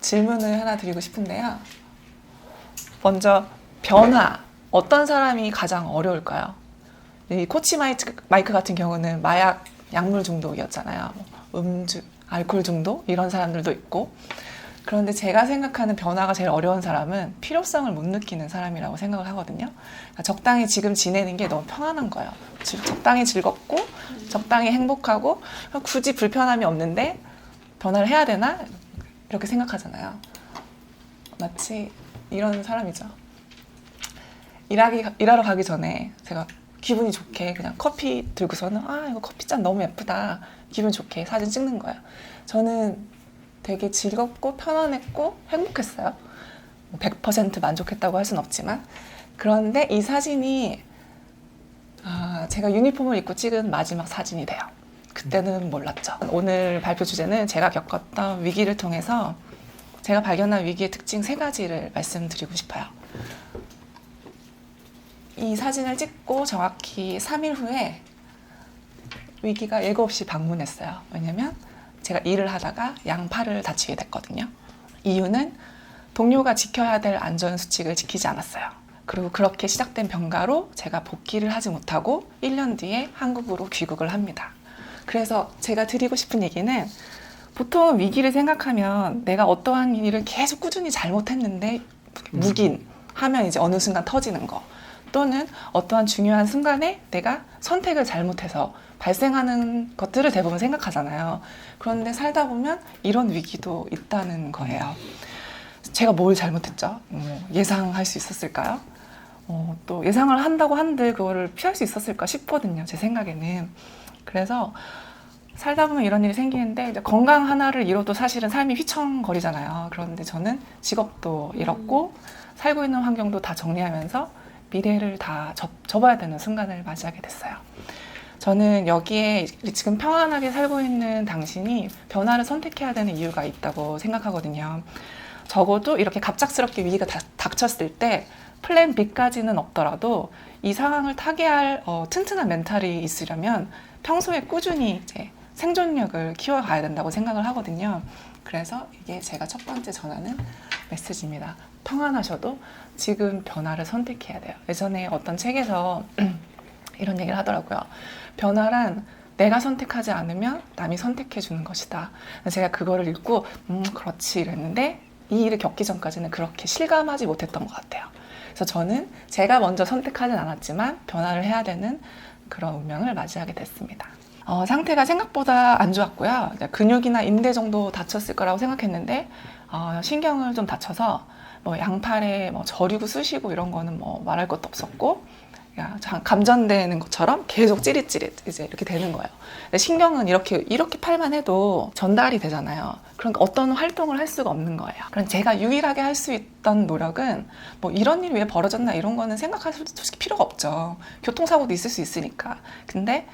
질문을 하나 드리고 싶은데요. 먼저 변화, 어떤 사람이 가장 어려울까요? 이 코치 마이크 같은 경우는 마약 약물 중독이었잖아요. 음주, 알코올 중독 이런 사람들도 있고. 그런데 제가 생각하는 변화가 제일 어려운 사람은 필요성을 못 느끼는 사람이라고 생각을 하거든요. 그러니까 적당히 지금 지내는 게 너무 편안한 거예요. 적당히 즐겁고 적당히 행복하고 굳이 불편함이 없는데 변화를 해야 되나? 이렇게 생각하잖아요. 마치 이런 사람이죠. 일하러 가기 전에 제가 기분이 좋게 그냥 커피 들고서는 이거 커피잔 너무 예쁘다. 기분 좋게 사진 찍는 거예요. 저는 되게 즐겁고 편안했고 행복했어요. 100% 만족했다고 할 순 없지만. 그런데 이 사진이 제가 유니폼을 입고 찍은 마지막 사진이 돼요. 그때는 몰랐죠. 오늘 발표 주제는 제가 겪었던 위기를 통해서 제가 발견한 위기의 특징 3가지를 말씀드리고 싶어요. 이 사진을 찍고 정확히 3일 후에 위기가 예고 없이 방문했어요. 왜냐면 제가 일을 하다가 양팔을 다치게 됐거든요. 이유는 동료가 지켜야 될 안전수칙을 지키지 않았어요. 그리고 그렇게 시작된 병가로 제가 복귀를 하지 못하고 1년 뒤에 한국으로 귀국을 합니다. 그래서 제가 드리고 싶은 얘기는 보통 위기를 생각하면 내가 어떠한 일을 계속 꾸준히 잘못했는데 묵인하면 이제 어느 순간 터지는 거, 또는 어떠한 중요한 순간에 내가 선택을 잘못해서 발생하는 것들을 대부분 생각하잖아요. 그런데 살다 보면 이런 위기도 있다는 거예요. 제가 뭘 잘못했죠? 예상할 수 있었을까요? 또 예상을 한다고 한들 그거를 피할 수 있었을까 싶거든요. 제 생각에는. 그래서 살다 보면 이런 일이 생기는데 이제 건강 하나를 잃어도 사실은 삶이 휘청거리잖아요. 그런데 저는 직업도 잃었고 살고 있는 환경도 다 정리하면서 미래를 다 접어야 되는 순간을 맞이하게 됐어요. 저는 여기에 지금 평안하게 살고 있는 당신이 변화를 선택해야 되는 이유가 있다고 생각하거든요. 적어도 이렇게 갑작스럽게 위기가 닥쳤을 때 플랜 B까지는 없더라도 이 상황을 타개할 튼튼한 멘탈이 있으려면 평소에 꾸준히 이제 생존력을 키워가야 된다고 생각을 하거든요. 그래서 이게 제가 첫 번째 전하는 메시지입니다. 평안하셔도 지금 변화를 선택해야 돼요. 예전에 어떤 책에서 이런 얘기를 하더라고요. 변화란 내가 선택하지 않으면 남이 선택해 주는 것이다. 제가 그거를 읽고 그렇지 이랬는데 이 일을 겪기 전까지는 그렇게 실감하지 못했던 것 같아요. 그래서 저는 제가 먼저 선택하진 않았지만 변화를 해야 되는 그런 운명을 맞이하게 됐습니다. 상태가 생각보다 안 좋았고요. 근육이나 인대 정도 다쳤을 거라고 생각했는데 신경을 좀 다쳐서 양팔에 저리고 쑤시고 이런 거는 말할 것도 없었고 감전되는 것처럼 계속 찌릿찌릿 이제 이렇게 되는 거예요. 근데 신경은 이렇게 팔만 해도 전달이 되잖아요. 그러니까 어떤 활동을 할 수가 없는 거예요. 그럼 제가 유일하게 할 수 있던 노력은 이런 일이 왜 벌어졌나 이런 거는 생각할 솔직히 필요가 없죠. 교통사고도 있을 수 있으니까. 근데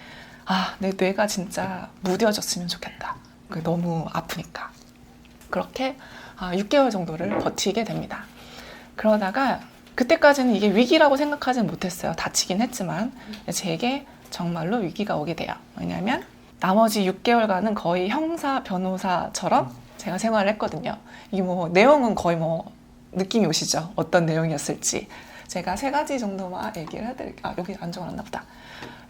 내 뇌가 진짜 무뎌졌으면 좋겠다. 너무 아프니까. 그렇게 6개월 정도를 버티게 됩니다. 그러다가 그때까지는 이게 위기라고 생각하지는 못했어요. 다치긴 했지만 제게 정말로 위기가 오게 돼요. 왜냐하면 나머지 6개월간은 거의 형사, 변호사처럼 제가 생활을 했거든요. 이게 내용은 거의 느낌이 오시죠? 어떤 내용이었을지. 제가 3가지 정도만 얘기를 해드릴게요. 여기 안 적어놨나 보다.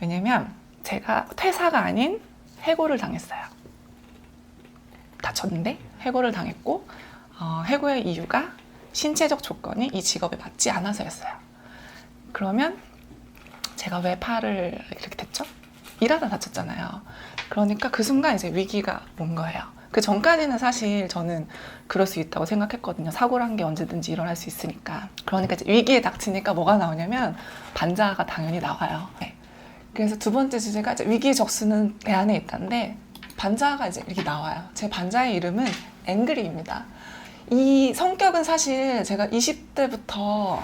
왜냐면 제가 퇴사가 아닌 해고를 당했어요. 다쳤는데 해고를 당했고 해고의 이유가 신체적 조건이 이 직업에 맞지 않아서였어요. 그러면 제가 왜 팔을 이렇게 됐죠? 일하다 다쳤잖아요. 그러니까 그 순간 이제 위기가 온 거예요. 그 전까지는 사실 저는 그럴 수 있다고 생각했거든요. 사고란 게 언제든지 일어날 수 있으니까. 그러니까 이제 위기에 닥치니까 뭐가 나오냐면 반자가 당연히 나와요. 네. 그래서 두 번째 주제가 이제 위기의 적수는 내 안에 있다는데 반자가 이제 이렇게 나와요. 제 반자의 이름은 앵그리입니다. 이 성격은 사실 제가 20대부터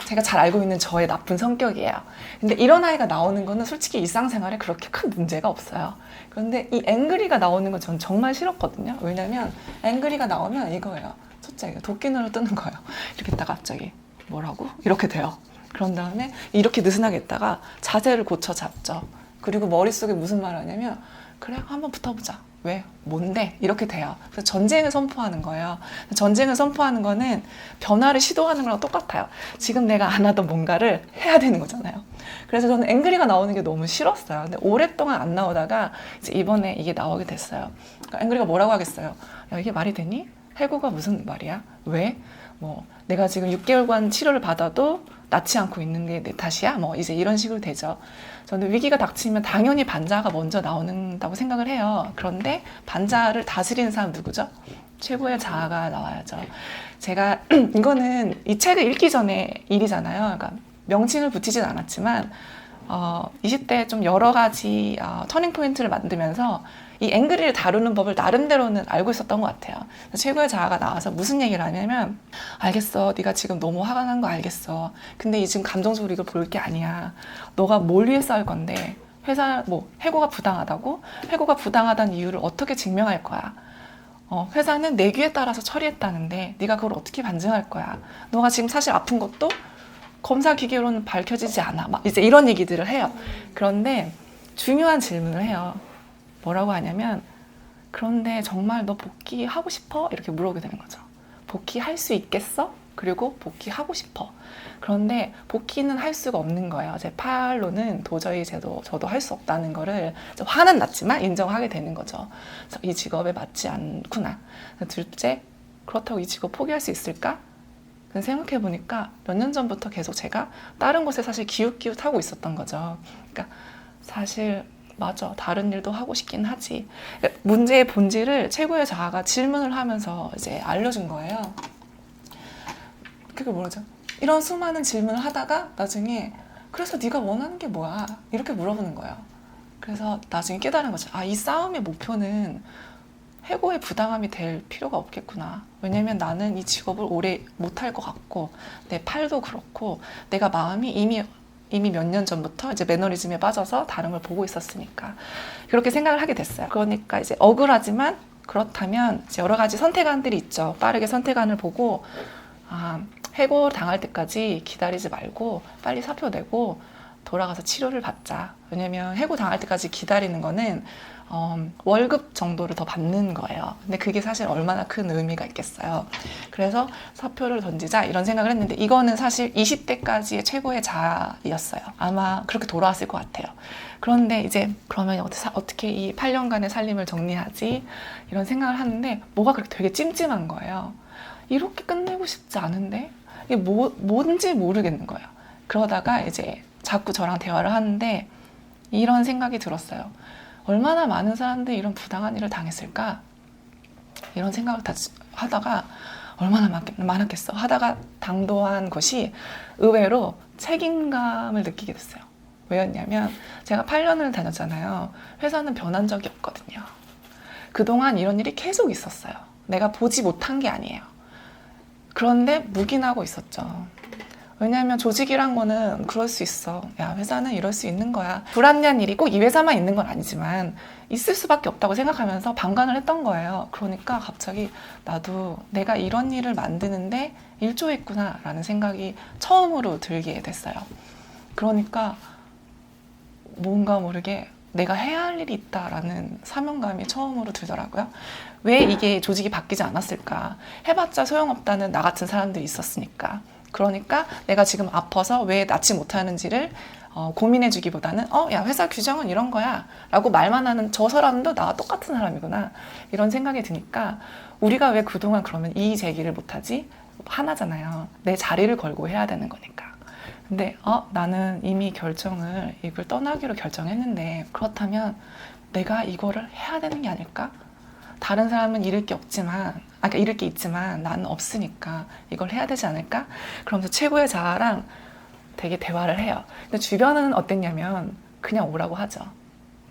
제가 잘 알고 있는 저의 나쁜 성격이에요. 근데 이런 아이가 나오는 거는 솔직히 일상생활에 그렇게 큰 문제가 없어요. 그런데 이 앵그리가 나오는 건 전 정말 싫었거든요. 왜냐면 앵그리가 나오면 이거예요. 첫째, 도끼눈을 뜨는 거예요. 이렇게 있다가 갑자기 뭐라고? 이렇게 돼요. 그런 다음에 이렇게 느슨하게 있다가 자세를 고쳐 잡죠. 그리고 머릿속에 무슨 말을 하냐면 그래, 한번 붙어보자. 왜? 뭔데? 이렇게 돼요. 그래서 전쟁을 선포하는 거예요. 전쟁을 선포하는 거는 변화를 시도하는 거랑 똑같아요. 지금 내가 안 하던 뭔가를 해야 되는 거잖아요. 그래서 저는 앵그리가 나오는 게 너무 싫었어요. 근데 오랫동안 안 나오다가 이제 이번에 이게 나오게 됐어요. 그러니까 앵그리가 뭐라고 하겠어요? 야, 이게 말이 되니? 해고가 무슨 말이야? 왜? 뭐 내가 지금 6개월간 치료를 받아도 낫지 않고 있는 게 내 탓이야? 뭐 이제 이런 식으로 되죠. 저는 위기가 닥치면 당연히 반자가 먼저 나온다고 생각을 해요. 그런데 반자를 다스리는 사람 누구죠? 최고의 자아가 나와야죠. 제가 이거는 이 책을 읽기 전에 일이잖아요. 그러니까 명칭을 붙이진 않았지만 20대 좀 여러 가지 터닝 포인트를 만들면서 이 앵그리를 다루는 법을 나름대로는 알고 있었던 것 같아요. 최고의 자아가 나와서 무슨 얘기를 하냐면, 알겠어, 네가 지금 너무 화가 난 거 알겠어. 근데 이 지금 감정적으로 이걸 볼 게 아니야. 너가 뭘 위해 싸울 건데 회사 해고가 부당하다고? 해고가 부당하다는 이유를 어떻게 증명할 거야? 회사는 내규에 따라서 처리했다는데 네가 그걸 어떻게 반증할 거야? 너가 지금 사실 아픈 것도 검사 기계로는 밝혀지지 않아. 막 이제 이런 얘기들을 해요. 그런데 중요한 질문을 해요. 뭐라고 하냐면, 그런데 정말 너 복귀하고 싶어? 이렇게 물어보게 되는 거죠. 복귀할 수 있겠어? 그리고 복귀하고 싶어. 그런데 복귀는 할 수가 없는 거예요. 제 팔로는 도저히 저도 할 수 없다는 거를 화는 났지만 인정하게 되는 거죠. 그래서 이 직업에 맞지 않구나. 둘째, 그렇다고 이 직업 포기할 수 있을까? 생각해보니까 몇 년 전부터 계속 제가 다른 곳에 사실 기웃기웃하고 있었던 거죠. 그러니까 사실 맞아, 다른 일도 하고 싶긴 하지. 문제의 본질을 최고의 자아가 질문을 하면서 이제 알려준 거예요. 그게 뭐죠? 이런 수많은 질문을 하다가 나중에 그래서 네가 원하는 게 뭐야? 이렇게 물어보는 거예요. 그래서 나중에 깨달은 거죠. 이 싸움의 목표는 해고의 부당함이 될 필요가 없겠구나. 왜냐면 나는 이 직업을 오래 못할 것 같고 내 팔도 그렇고 내가 마음이 이미 몇 년 전부터 이제 매너리즘에 빠져서 다른 걸 보고 있었으니까 그렇게 생각을 하게 됐어요. 그러니까 이제 억울하지만 그렇다면 이제 여러 가지 선택안들이 있죠. 빠르게 선택안을 보고 해고 당할 때까지 기다리지 말고 빨리 사표 내고 돌아가서 치료를 받자. 왜냐면 해고 당할 때까지 기다리는 거는 월급 정도를 더 받는 거예요. 근데 그게 사실 얼마나 큰 의미가 있겠어요. 그래서 사표를 던지자 이런 생각을 했는데 이거는 사실 20대까지의 최고의 자아였어요. 아마 그렇게 돌아왔을 것 같아요. 그런데 이제 그러면 어떻게 이 8년간의 살림을 정리하지? 이런 생각을 하는데 뭐가 그렇게 되게 찜찜한 거예요. 이렇게 끝내고 싶지 않은데 이게 뭔지 모르겠는 거예요. 그러다가 이제 자꾸 저랑 대화를 하는데 이런 생각이 들었어요. 얼마나 많은 사람들이 이런 부당한 일을 당했을까? 이런 생각을 하다가 얼마나 많았겠어? 하다가 당도한 것이 의외로 책임감을 느끼게 됐어요. 왜였냐면 제가 8년을 다녔잖아요. 회사는 변한 적이 없거든요. 그동안 이런 일이 계속 있었어요. 내가 보지 못한 게 아니에요. 그런데 묵인하고 있었죠. 왜냐하면 조직이란 거는 그럴 수 있어. 야, 회사는 이럴 수 있는 거야. 불합리한 일이 꼭 이 회사만 있는 건 아니지만 있을 수밖에 없다고 생각하면서 방관을 했던 거예요. 그러니까 갑자기 나도 내가 이런 일을 만드는데 일조했구나 라는 생각이 처음으로 들게 됐어요. 그러니까 뭔가 모르게 내가 해야 할 일이 있다라는 사명감이 처음으로 들더라고요. 왜 이게 조직이 바뀌지 않았을까? 해봤자 소용없다는 나 같은 사람들이 있었으니까. 그러니까 내가 지금 아파서 왜 낫지 못하는지를 고민해주기보다는 야, 회사 규정은 이런 거야 라고 말만 하는 저 사람도 나와 똑같은 사람이구나 이런 생각이 드니까 우리가 왜 그동안 그러면 이의 제기를 못하지? 하나잖아요. 내 자리를 걸고 해야 되는 거니까. 근데 나는 이미 이걸 떠나기로 결정했는데 그렇다면 내가 이거를 해야 되는 게 아닐까? 다른 사람은 잃을 게 없지만 그러니까 잃을 게 있지만 나는 없으니까 이걸 해야 되지 않을까? 그러면서 최고의 자아랑 되게 대화를 해요. 근데 주변은 어땠냐면 그냥 오라고 하죠.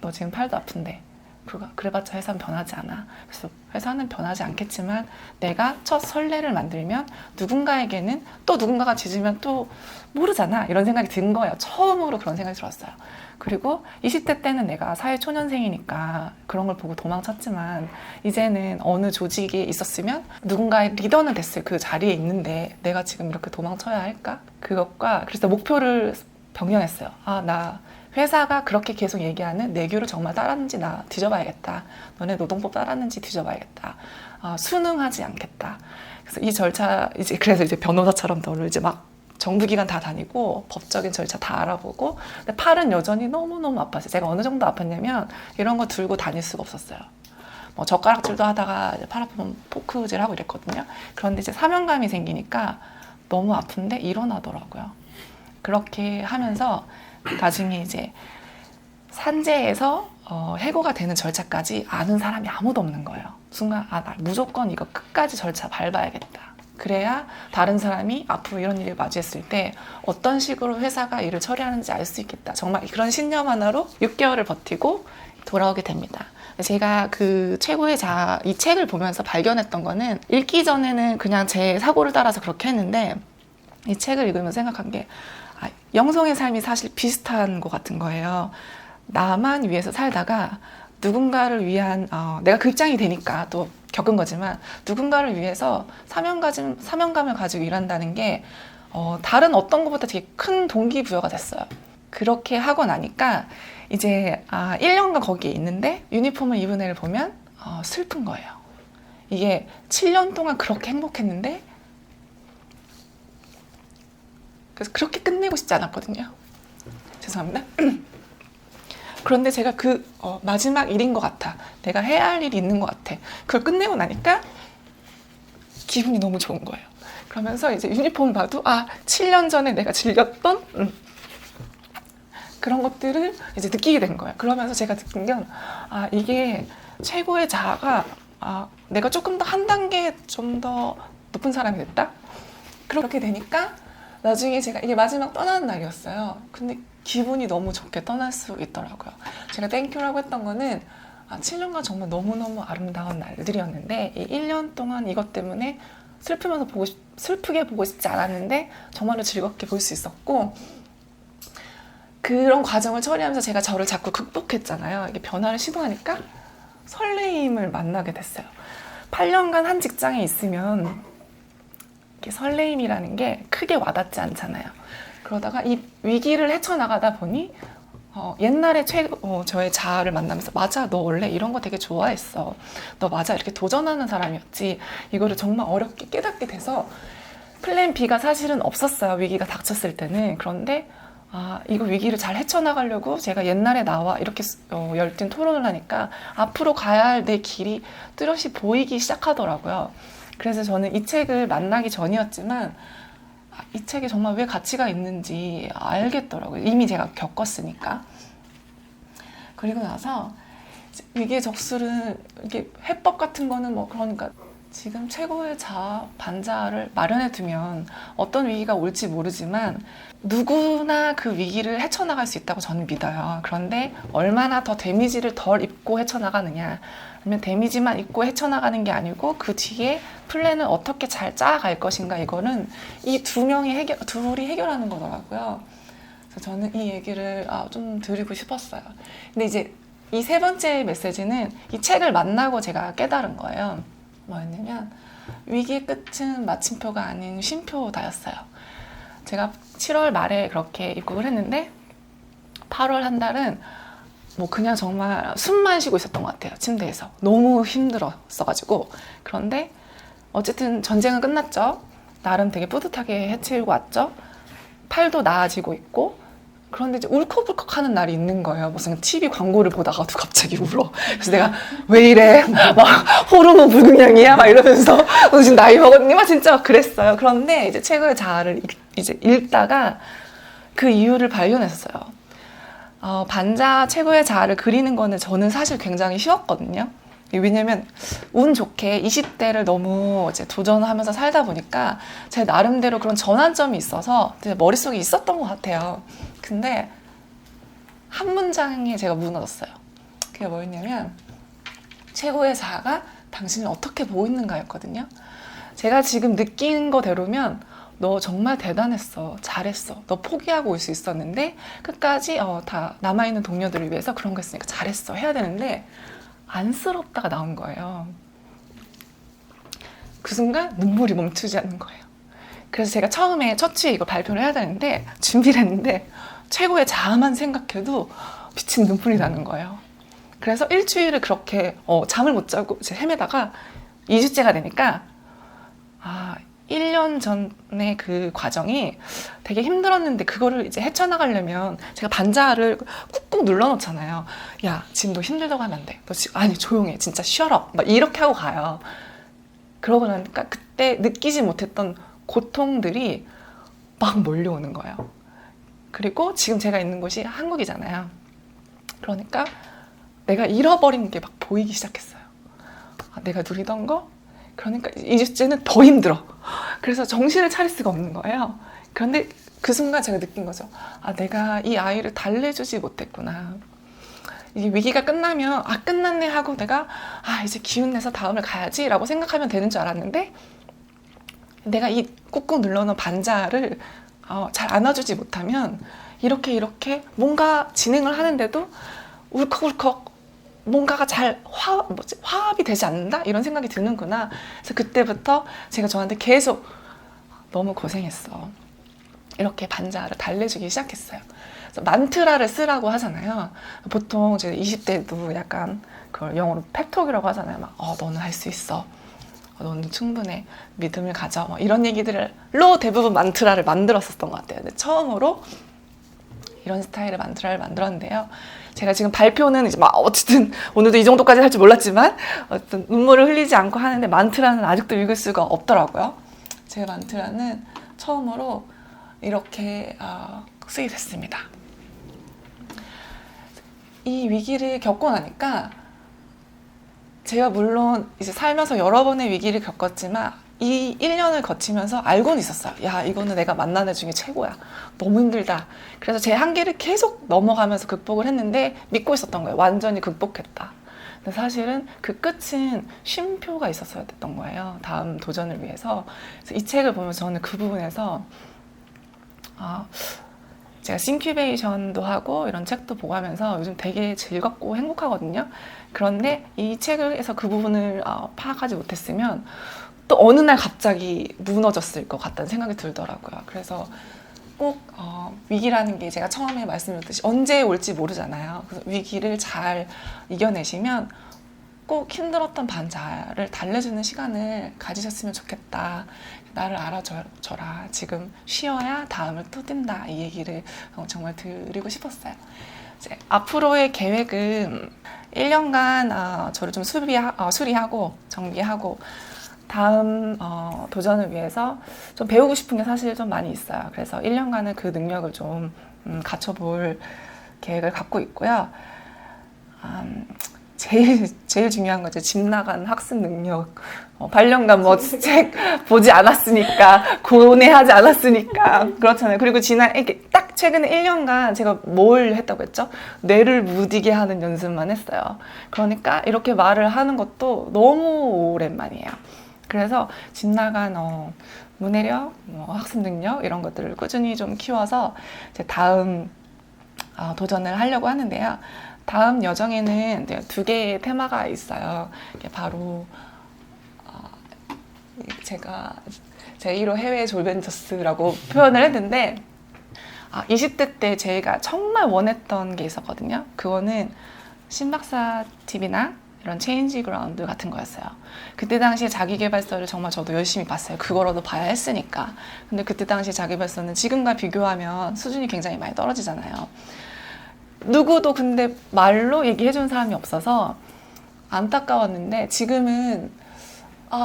너 지금 팔도 아픈데 그래봤자 회사는 변하지 않아. 그래서 회사는 변하지 않겠지만 내가 첫 선례를 만들면 누군가에게는 또 누군가가 짖으면 또 모르잖아. 이런 생각이 든 거예요. 처음으로 그런 생각이 들었어요. 그리고 20대 때는 내가 사회초년생이니까 그런 걸 보고 도망쳤지만 이제는 어느 조직에 있었으면 누군가의 리더는 됐을 그 자리에 있는데 내가 지금 이렇게 도망쳐야 할까? 그것과 그래서 목표를 변경했어요. 나 회사가 그렇게 계속 얘기하는 내규를 정말 따랐는지 나 뒤져봐야겠다. 너네 노동법 따랐는지 뒤져봐야겠다. 순응하지 않겠다. 그래서 이 절차 그래서 이제 변호사처럼 너를 이제 막 정부기관 다 다니고 법적인 절차 다 알아보고. 근데 팔은 여전히 너무너무 아팠어요. 제가 어느 정도 아팠냐면 이런 거 들고 다닐 수가 없었어요. 뭐 젓가락질도 하다가 팔 아프면 포크질 하고 이랬거든요. 그런데 이제 사명감이 생기니까 너무 아픈데 일어나더라고요. 그렇게 하면서 나중에 이제 산재에서 해고가 되는 절차까지 아는 사람이 아무도 없는 거예요. 순간 나 무조건 이거 끝까지 절차 밟아야겠다. 그래야 다른 사람이 앞으로 이런 일을 맞이했을 때 어떤 식으로 회사가 일을 처리하는지 알 수 있겠다. 정말 그런 신념 하나로 6개월을 버티고 돌아오게 됩니다. 제가 그 최고의 자아, 이 책을 보면서 발견했던 거는 읽기 전에는 그냥 제 사고를 따라서 그렇게 했는데 이 책을 읽으면서 생각한 게 영성의 삶이 사실 비슷한 것 같은 거예요. 나만 위해서 살다가 누군가를 위한 내가 그 입장이 되니까 또 겪은 거지만 누군가를 위해서 사명감을 가지고 일한다는 게 다른 어떤 것보다 되게 큰 동기부여가 됐어요. 그렇게 하고 나니까 이제 1년간 거기에 있는데 유니폼을 입은 애를 보면 슬픈 거예요. 이게 7년 동안 그렇게 행복했는데 그래서 그렇게 끝내고 싶지 않았거든요. 죄송합니다. 그런데 제가 마지막 일인 것 같아. 내가 해야 할 일이 있는 것 같아. 그걸 끝내고 나니까 기분이 너무 좋은 거예요. 그러면서 이제 유니폼을 봐도 7년 전에 내가 즐겼던 그런 것들을 이제 느끼게 된 거예요. 그러면서 제가 느낀 건 이게 최고의 자아가 내가 조금 더 한 단계 좀 더 높은 사람이 됐다? 그렇게 되니까 나중에 제가 이게 마지막 떠나는 날이었어요. 근데 기분이 너무 좋게 떠날 수 있더라고요. 제가 땡큐라고 했던 거는 7년간 정말 너무너무 아름다운 날들이었는데 이 1년 동안 이것 때문에 슬프게 보고 싶지 않았는데 정말로 즐겁게 볼 수 있었고 그런 과정을 처리하면서 제가 저를 자꾸 극복했잖아요. 이게 변화를 시도하니까 설레임을 만나게 됐어요. 8년간 한 직장에 있으면 이렇게 설레임이라는 게 크게 와닿지 않잖아요. 그러다가 이 위기를 헤쳐나가다 보니 옛날에 저의 자아를 만나면서 맞아, 너 원래 이런 거 되게 좋아했어. 너 맞아, 이렇게 도전하는 사람이었지. 이거를 정말 어렵게 깨닫게 돼서 플랜 B가 사실은 없었어요. 위기가 닥쳤을 때는. 그런데 이거 위기를 잘 헤쳐나가려고 제가 옛날에 나와 이렇게 열띤 토론을 하니까 앞으로 가야 할 내 길이 뚜렷이 보이기 시작하더라고요. 그래서 저는 이 책을 만나기 전이었지만 이 책이 정말 왜 가치가 있는지 알겠더라고요. 이미 제가 겪었으니까. 그리고 나서 위기의 적술은 이게 해법 같은 거는 그러니까 지금 최고의 자아, 반자를 마련해 두면 어떤 위기가 올지 모르지만 누구나 그 위기를 헤쳐나갈 수 있다고 저는 믿어요. 그런데 얼마나 더 데미지를 덜 입고 헤쳐나가느냐, 아니면 데미지만 입고 헤쳐나가는 게 아니고 그 뒤에 플랜을 어떻게 잘 짜갈 것인가, 이거는 이 둘이 해결하는 거더라고요. 그래서 저는 이 얘기를 좀 드리고 싶었어요. 근데 이제 이 세 번째 메시지는 이 책을 만나고 제가 깨달은 거예요. 뭐였냐면 위기의 끝은 마침표가 아닌 쉼표다였어요. 제가 7월 말에 그렇게 입국을 했는데 8월 한 달은 그냥 정말 숨만 쉬고 있었던 것 같아요. 침대에서. 너무 힘들었어가지고. 그런데 어쨌든 전쟁은 끝났죠. 나름 되게 뿌듯하게 해치우고 왔죠. 팔도 나아지고 있고. 그런데 이제 울컥울컥 하는 날이 있는 거예요. 무슨 TV 광고를 보다가도 갑자기 울어. 그래서 내가 왜 이래? 막 호르몬 불균형이야? 막 이러면서 너 지금 나이 먹었니? 막 진짜 그랬어요. 그런데 이제 최고의 자아를 이제 읽다가 그 이유를 발견했어요. 반자 최고의 자아를 그리는 거는 저는 사실 굉장히 쉬웠거든요. 왜냐면 운 좋게 20대를 너무 이제 도전하면서 살다 보니까 제 나름대로 그런 전환점이 있어서 머릿속에 있었던 것 같아요. 근데 한 문장에 제가 무너졌어요. 그게 뭐였냐면 최고의 자아가 당신을 어떻게 보고 있는가였거든요. 제가 지금 느낀 거대로면 너 정말 대단했어. 잘했어. 너 포기하고 올 수 있었는데 끝까지 다 남아있는 동료들을 위해서 그런 거 했으니까 잘했어. 해야 되는데 안쓰럽다가 나온 거예요. 그 순간 눈물이 멈추지 않는 거예요. 그래서 제가 처음에 첫 주에 이거 발표를 해야 되는데 준비를 했는데 최고의 자아만 생각해도 미친 눈물이 나는 거예요. 그래서 일주일을 그렇게 잠을 못 자고 이제 헤매다가 2주째가 되니까 1년 전에 그 과정이 되게 힘들었는데 그거를 이제 헤쳐나가려면 제가 반자를 꾹꾹 눌러놓잖아요. 야, 지금 너 힘들다고 하면 안 돼. 너 지금 아니 조용해. 진짜 shut up. 막 이렇게 하고 가요. 그러고 나니까 그때 느끼지 못했던 고통들이 막 몰려오는 거예요. 그리고 지금 제가 있는 곳이 한국이잖아요. 그러니까 내가 잃어버린 게 막 보이기 시작했어요. 내가 누리던 거? 그러니까 2주째는 더 힘들어. 그래서 정신을 차릴 수가 없는 거예요. 그런데 그 순간 제가 느낀 거죠. 내가 이 아이를 달래주지 못했구나. 이 위기가 끝나면 끝났네 하고 내가 이제 기운 내서 다음을 가야지 라고 생각하면 되는 줄 알았는데 내가 이 꾹꾹 눌러놓은 반자를 잘 안아주지 못하면 이렇게 뭔가 진행을 하는데도 울컥울컥 뭔가가 잘 화합이 되지 않는다? 이런 생각이 드는구나. 그래서 그때부터 제가 저한테 계속 너무 고생했어. 이렇게 반자를 달래주기 시작했어요. 그래서 만트라를 쓰라고 하잖아요. 보통 제가 20대도 약간 그걸 영어로 펩톡이라고 하잖아요. 너는 할 수 있어. 너는 충분해. 믿음을 가져. 이런 얘기들로 대부분 만트라를 만들었었던 것 같아요. 근데 처음으로 이런 스타일의 만트라를 만들었는데요. 제가 지금 발표는 이제 어쨌든 오늘도 이 정도까지 할 줄 몰랐지만 어쨌든 눈물을 흘리지 않고 하는데 만트라는 아직도 읽을 수가 없더라고요. 제 만트라는 처음으로 이렇게 쓰게 됐습니다. 이 위기를 겪고 나니까 제가 물론 이제 살면서 여러 번의 위기를 겪었지만 이 1년을 거치면서 알고는 있었어요. 야, 이거는 내가 만난 애 중에 최고야. 너무 힘들다. 그래서 제 한계를 계속 넘어가면서 극복을 했는데 믿고 있었던 거예요. 완전히 극복했다. 근데 사실은 그 끝은 쉼표가 있었어야 됐던 거예요. 다음 도전을 위해서. 그래서 이 책을 보면서 저는 그 부분에서 제가 싱큐베이션도 하고 이런 책도 보고 하면서 요즘 되게 즐겁고 행복하거든요. 그런데 이 책에서 그 부분을 파악하지 못했으면 또 어느 날 갑자기 무너졌을 것 같다는 생각이 들더라고요. 그래서 꼭 위기라는 게 제가 처음에 말씀드렸듯이 언제 올지 모르잖아요. 그래서 위기를 잘 이겨내시면 꼭 힘들었던 반자를 달래주는 시간을 가지셨으면 좋겠다. 나를 알아줘라. 지금 쉬어야 다음을 또 뛴다. 이 얘기를 정말 드리고 싶었어요. 이제 앞으로의 계획은 1년간 저를 좀 수리하고 정비하고 다음 도전을 위해서 좀 배우고 싶은 게 사실 좀 많이 있어요. 그래서 1년간은 그 능력을 좀 갖춰볼 계획을 갖고 있고요. 제일 중요한 거죠. 집 나간 학습 능력. 8년간 책 보지 않았으니까, 고뇌하지 않았으니까. 그렇잖아요. 그리고 이렇게 딱 최근에 1년간 제가 뭘 했다고 했죠? 뇌를 무디게 하는 연습만 했어요. 그러니까 이렇게 말을 하는 것도 너무 오랜만이에요. 그래서 집 나간 문해력, 학습 능력 이런 것들을 꾸준히 좀 키워서 이제 다음 도전을 하려고 하는데요. 다음 여정에는 2개의 테마가 있어요. 이게 바로 제가 제1호 해외 졸벤져스라고 표현을 했는데 20대 때 제가 정말 원했던 게 있었거든요. 그거는 신박사 TV나 이런 체인지 그라운드 같은 거였어요. 그때 당시에 자기계발서를 정말 저도 열심히 봤어요. 그거라도 봐야 했으니까. 근데 그때 당시 자기계발서는 지금과 비교하면 수준이 굉장히 많이 떨어지잖아요. 누구도 근데 말로 얘기해주는 사람이 없어서 안타까웠는데 지금은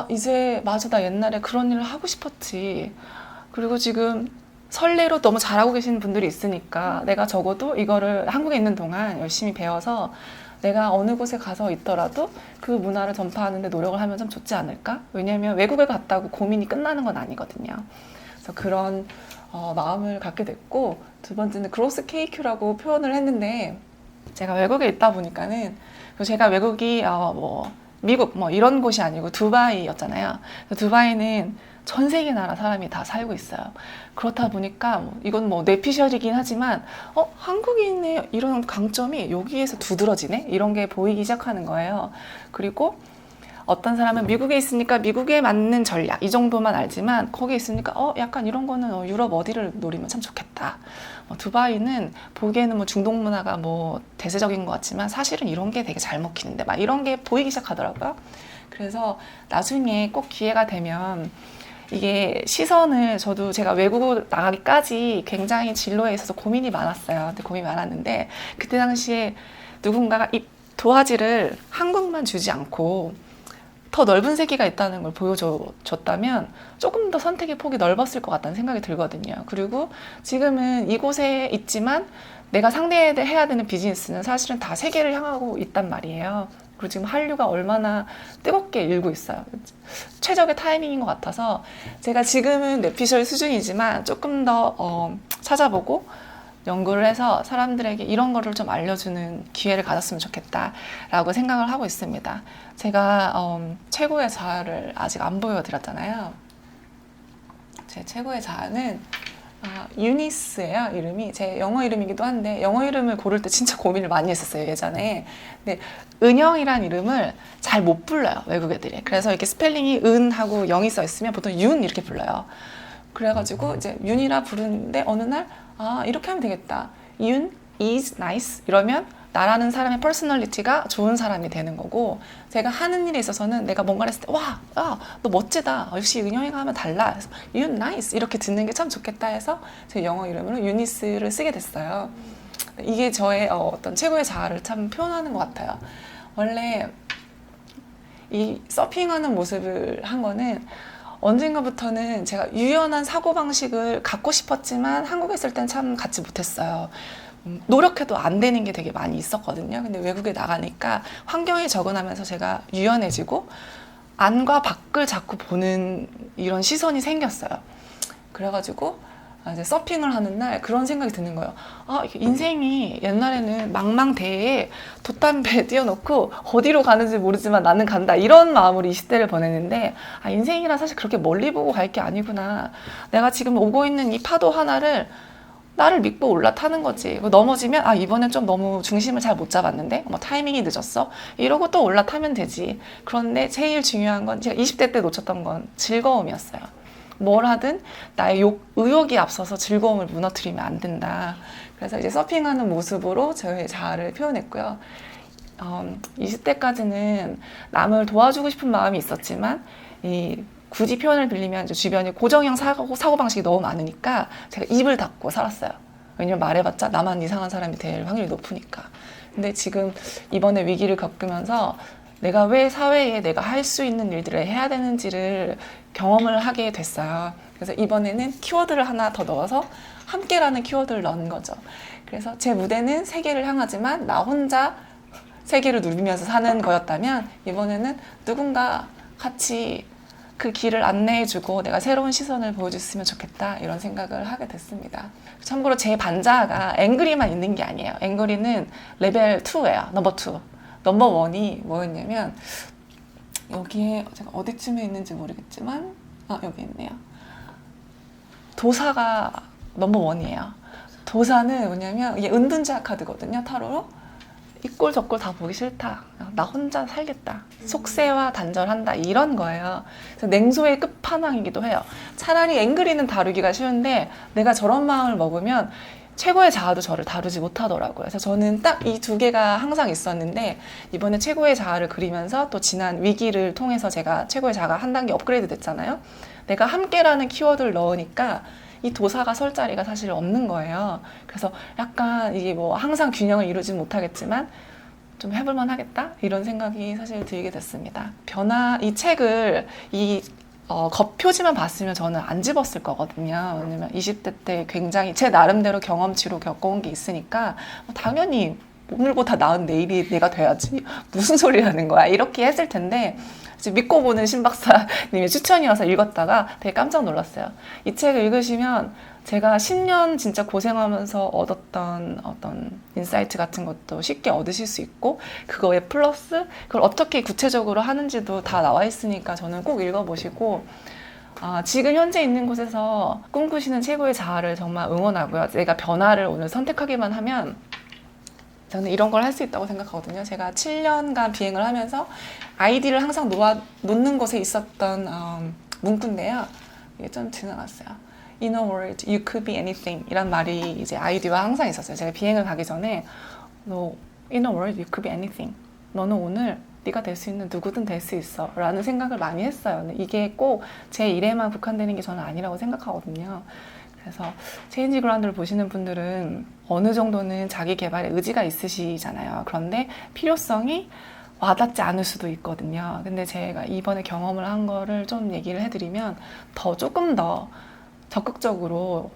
이제 맞아, 나 옛날에 그런 일을 하고 싶었지. 그리고 지금 선례로 너무 잘하고 계시는 분들이 있으니까 내가 적어도 이거를 한국에 있는 동안 열심히 배워서 내가 어느 곳에 가서 있더라도 그 문화를 전파하는 데 노력을 하면 좀 좋지 않을까? 왜냐면 외국에 갔다고 고민이 끝나는 건 아니거든요. 그래서 그런 마음을 갖게 됐고, 두 번째는 그로스 KQ라고 표현을 했는데, 제가 외국에 있다 보니까는, 제가 외국이 미국 이런 곳이 아니고 두바이였잖아요. 두바이는 전 세계 나라 사람이 다 살고 있어요. 그렇다 보니까 이건 뇌피셜이긴 하지만 한국인의 이런 강점이 여기에서 두드러지네? 이런 게 보이기 시작하는 거예요. 그리고 어떤 사람은 미국에 있으니까 미국에 맞는 전략 이 정도만 알지만 거기 있으니까 약간 이런 거는 유럽 어디를 노리면 참 좋겠다. 두바이는 보기에는 뭐 중동 문화가 뭐 대세적인 것 같지만 사실은 이런 게 되게 잘 먹히는데 막 이런 게 보이기 시작하더라고요. 그래서 나중에 꼭 기회가 되면 이게 시선을 저도 제가 외국 나가기까지 굉장히 진로에 있어서 고민이 많았어요. 근데 고민이 많았는데 그때 당시에 누군가가 이 도화지를 한국만 주지 않고 더 넓은 세계가 있다는 걸 보여줬다면 조금 더 선택의 폭이 넓었을 것 같다는 생각이 들거든요. 그리고 지금은 이곳에 있지만 내가 상대해야 되는 비즈니스는 사실은 다 세계를 향하고 있단 말이에요. 그리고 지금 한류가 얼마나 뜨겁게 일고 있어요. 최적의 타이밍인 것 같아서 제가 지금은 뇌피셜 수준이지만 조금 더 찾아보고 연구를 해서 사람들에게 이런 거를 좀 알려주는 기회를 가졌으면 좋겠다라고 생각을 하고 있습니다. 제가 최고의 자아를 아직 안 보여드렸잖아요. 제 최고의 자아는 유니스예요. 이름이 제 영어 이름이기도 한데 영어 이름을 고를 때 진짜 고민을 많이 했었어요, 예전에. 근데 은영이란 이름을 잘 못 불러요, 외국 애들이. 그래서 이렇게 스펠링이 은하고 영이 써 있으면 보통 윤 이렇게 불러요. 그래가지고 이제 윤이라 부르는데 어느 날 이렇게 하면 되겠다. 윤 is nice 이러면 나라는 사람의 퍼스널리티가 좋은 사람이 되는 거고, 제가 하는 일에 있어서는 내가 뭔가를 했을 때 와, 너 멋지다. 역시 은영이가 하면 달라. 그래서 you nice 이렇게 듣는 게 참 좋겠다 해서 제 영어 이름으로 유니스를 쓰게 됐어요. 이게 저의 어떤 최고의 자아를 참 표현하는 것 같아요. 원래 이 서핑하는 모습을 한 거는 언젠가부터는 제가 유연한 사고방식을 갖고 싶었지만 한국에 있을 땐 참 갖지 못했어요. 노력해도 안 되는 게 되게 많이 있었거든요. 근데 외국에 나가니까 환경에 적응하면서 제가 유연해지고 안과 밖을 자꾸 보는 이런 시선이 생겼어요. 그래가지고 이제 서핑을 하는 날 그런 생각이 드는 거예요. 인생이 옛날에는 망망대해에 돛담배 띄워놓고 어디로 가는지 모르지만 나는 간다, 이런 마음으로 20대를 보냈는데 인생이란 사실 그렇게 멀리 보고 갈 게 아니구나. 내가 지금 오고 있는 이 파도 하나를 나를 믿고 올라타는 거지. 넘어지면 이번엔 좀 너무 중심을 잘 못 잡았는데 타이밍이 늦었어 이러고 또 올라타면 되지. 그런데 제일 중요한 건 제가 20대 때 놓쳤던 건 즐거움이었어요. 뭘 하든 나의 의욕이 앞서서 즐거움을 무너뜨리면 안 된다. 그래서 이제 서핑하는 모습으로 저의 자아를 표현했고요. 20대까지는 남을 도와주고 싶은 마음이 있었지만 굳이 표현을 빌리면 이제 주변에 고정형 사고방식이 너무 많으니까 제가 입을 닫고 살았어요. 왜냐면 말해봤자 나만 이상한 사람이 될 확률이 높으니까. 근데 지금 이번에 위기를 겪으면서 내가 왜 사회에 내가 할 수 있는 일들을 해야 되는지를 경험을 하게 됐어요. 그래서 이번에는 키워드를 하나 더 넣어서 함께라는 키워드를 넣은 거죠. 그래서 제 무대는 세계를 향하지만 나 혼자 세계를 누리면서 사는 거였다면 이번에는 누군가 같이 그 길을 안내해주고 내가 새로운 시선을 보여줬으면 좋겠다, 이런 생각을 하게 됐습니다. 참고로 제 반자가 앵그리만 있는 게 아니에요. 앵그리는 레벨 2예요. 넘버 2. 넘버 1이 뭐였냐면 여기에 제가 어디쯤에 있는지 모르겠지만 여기 있네요. 도사가 넘버 1이에요. 도사는 뭐냐면 이게 은둔자 카드거든요, 타로로. 이 꼴 저 꼴 다 보기 싫다. 나 혼자 살겠다. 속세와 단절한다. 이런 거예요. 그래서 냉소의 끝판왕이기도 해요. 차라리 앵그리는 다루기가 쉬운데 내가 저런 마음을 먹으면 최고의 자아도 저를 다루지 못하더라고요. 그래서 저는 딱 이 두 개가 항상 있었는데 이번에 최고의 자아를 그리면서 또 지난 위기를 통해서 제가 최고의 자아가 한 단계 업그레이드 됐잖아요. 내가 함께라는 키워드를 넣으니까 이 도사가 설 자리가 사실 없는 거예요. 그래서 약간 이게 뭐 항상 균형을 이루진 못하겠지만 좀 해볼만 하겠다, 이런 생각이 사실 들게 됐습니다. 이 책을 겉표지만 봤으면 저는 안 집었을 거거든요. 왜냐면 20대 때 굉장히 제 나름대로 경험치로 겪어온 게 있으니까 당연히 오늘보다 나은 내일이 내가 돼야지, 무슨 소리 하는 거야, 이렇게 했을 텐데 믿고 보는 신 박사님의 추천이어서 읽었다가 되게 깜짝 놀랐어요. 이 책을 읽으시면 제가 10년 진짜 고생하면서 얻었던 어떤 인사이트 같은 것도 쉽게 얻으실 수 있고, 그거에 플러스 그걸 어떻게 구체적으로 하는지도 다 나와 있으니까 저는 꼭 읽어보시고, 지금 현재 있는 곳에서 꿈꾸시는 최고의 자아를 정말 응원하고요. 내가 변화를 오늘 선택하기만 하면 저는 이런 걸 할 수 있다고 생각하거든요. 제가 7년간 비행을 하면서 아이디를 항상 놓는 곳에 있었던 문구인데요. 이게 좀 지나갔어요. In a word, you could be anything 이란 말이 이제 아이디와 항상 있었어요. 제가 비행을 가기 전에 너 In a word, you could be anything. 너는 오늘 네가 될 수 있는 누구든 될 수 있어 라는 생각을 많이 했어요. 근데 이게 꼭 제 일에만 국한되는 게 저는 아니라고 생각하거든요. 그래서 체인지 그라운드를 보시는 분들은 어느 정도는 자기 개발에 의지가 있으시잖아요. 그런데 필요성이 와닿지 않을 수도 있거든요. 근데 제가 이번에 경험을 한 거를 좀 얘기를 해드리면 조금 더 적극적으로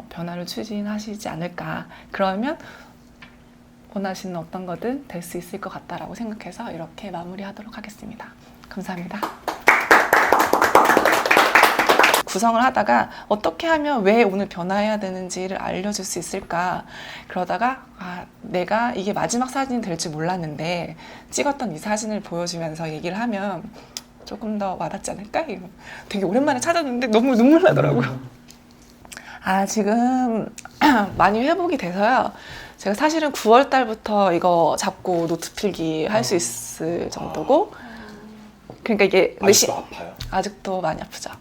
변화를 추진하시지 않을까. 그러면 원하시는 어떤 거든 될 수 있을 것 같다라고 생각해서 이렇게 마무리하도록 하겠습니다. 감사합니다. 구성을 하다가 어떻게 하면 왜 오늘 변화해야 되는지를 알려줄 수 있을까 그러다가 내가 이게 마지막 사진이 될 줄 몰랐는데 찍었던 이 사진을 보여주면서 얘기를 하면 조금 더 와닿지 않을까? 되게 오랜만에 찾았는데 너무 눈물 나더라고요. 지금 많이 회복이 돼서요. 제가 사실은 9월 달부터 이거 잡고 노트 필기 할 수 있을 정도고 그러니까 이게 아직도 아파요? 아직도 많이 아프죠.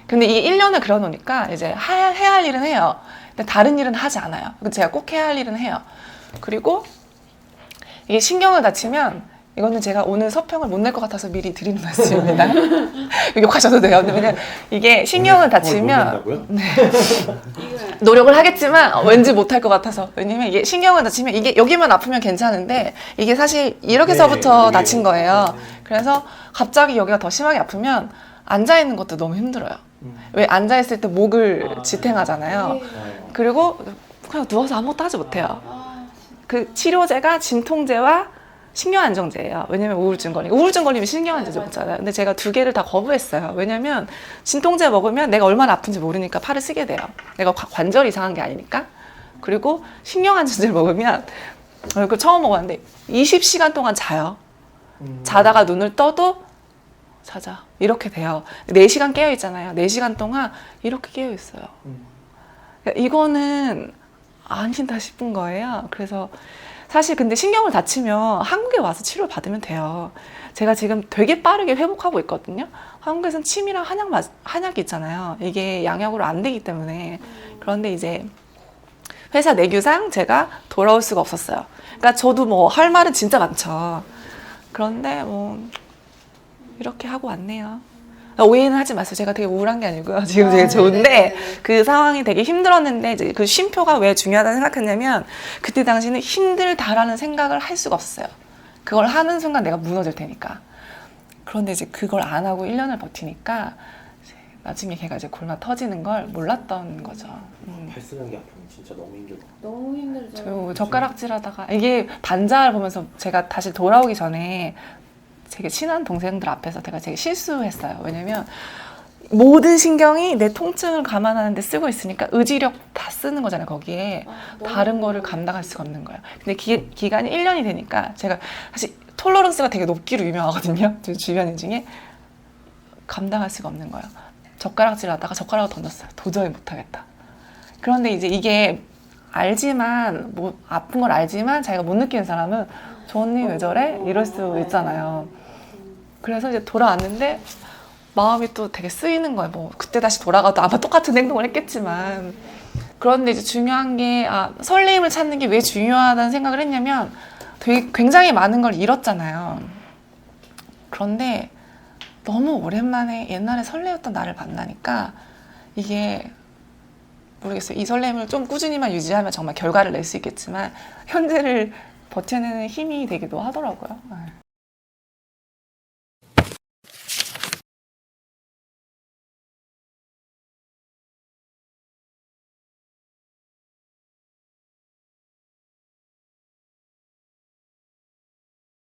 근데 이게 1년을 그려놓으니까 이제 해야 할 일은 해요. 근데 다른 일은 하지 않아요. 제가 꼭 해야 할 일은 해요. 그리고 이게 신경을 다치면 이거는 제가 오늘 서평을 못 낼 것 같아서 미리 드리는 말씀입니다. 욕하셔도 돼요. 왜냐면 이게 신경을 다치면 네. 노력을 하겠지만 왠지 못할 것 같아서 왜냐면 이게 신경을 다치면 이게 여기만 아프면 괜찮은데 이게 사실 이렇게서부터 다친 거예요. 그래서 갑자기 여기가 더 심하게 아프면 앉아있는 것도 너무 힘들어요. 왜 앉아있을 때 목을 지탱하잖아요. 그리고 그냥 누워서 아무것도 하지 못해요. 그 치료제가 진통제와 신경안정제예요. 왜냐면 우울증 걸리면 신경안정제 먹잖아요. 근데 제가 2개를 다 거부했어요. 왜냐면 진통제 먹으면 내가 얼마나 아픈지 모르니까 팔을 쓰게 돼요. 내가 관절이 이상한 게 아니니까. 그리고 신경안정제를 먹으면 그걸 처음 먹었는데 20시간 동안 자요. 자다가 눈을 떠도 자자 이렇게 돼요. 4시간 깨어 있잖아요. 4시간 동안 이렇게 깨어 있어요. 이거는 아니다 싶은 거예요. 그래서 사실 근데 신경을 다치면 한국에 와서 치료를 받으면 돼요. 제가 지금 되게 빠르게 회복하고 있거든요. 한국에선 침이랑 한약이 있잖아요. 이게 양약으로 안 되기 때문에. 그런데 이제 회사 내규상 제가 돌아올 수가 없었어요. 그러니까 저도 뭐 할 말은 진짜 많죠. 그런데 뭐 이렇게 하고 왔네요. 오해는 하지 마세요. 제가 되게 우울한 게 아니고요. 지금 되게 좋은데 그 상황이 되게 힘들었는데 이제 그 쉼표가 왜 중요하다고 생각했냐면 그때 당시는 힘들다라는 생각을 할 수가 없었어요. 그걸 하는 순간 내가 무너질 테니까. 그런데 이제 그걸 안 하고 1년을 버티니까 이제 나중에 걔가 이제 골마 터지는 걸 몰랐던 거죠. 발 쓰는 게 아프면 진짜 너무 힘들고. 너무 힘들죠. 젓가락질하다가 이게 반자를 보면서 제가 다시 돌아오기 전에 되게 친한 동생들 앞에서 제가 되게 실수했어요. 왜냐면 모든 신경이 내 통증을 감안하는데 쓰고 있으니까 의지력 다 쓰는 거잖아요. 거기에 다른 거를 감당할 수가 없는 거예요. 근데 기간이 1년이 되니까 제가 사실 톨러런스가 되게 높기로 유명하거든요. 주변인 중에 감당할 수가 없는 거예요. 젓가락질 하다가 젓가락을 던졌어요. 도저히 못하겠다. 그런데 이제 이게 알지만 뭐 아픈 걸 알지만 자기가 못 느끼는 사람은 저 언니 왜 저래? 이럴 수 있잖아요. 그래서 이제 돌아왔는데 마음이 또 되게 쓰이는 거예요. 뭐 그때 다시 돌아가도 아마 똑같은 행동을 했겠지만 그런데 이제 중요한 게 설레임을 찾는 게 왜 중요하다는 생각을 했냐면 되게 굉장히 많은 걸 잃었잖아요. 그런데 너무 오랜만에 옛날에 설레었던 나를 만나니까 이게 모르겠어요. 이 설렘을 좀 꾸준히만 유지하면 정말 결과를 낼 수 있겠지만 현재를 버텨내는 힘이 되기도 하더라고요.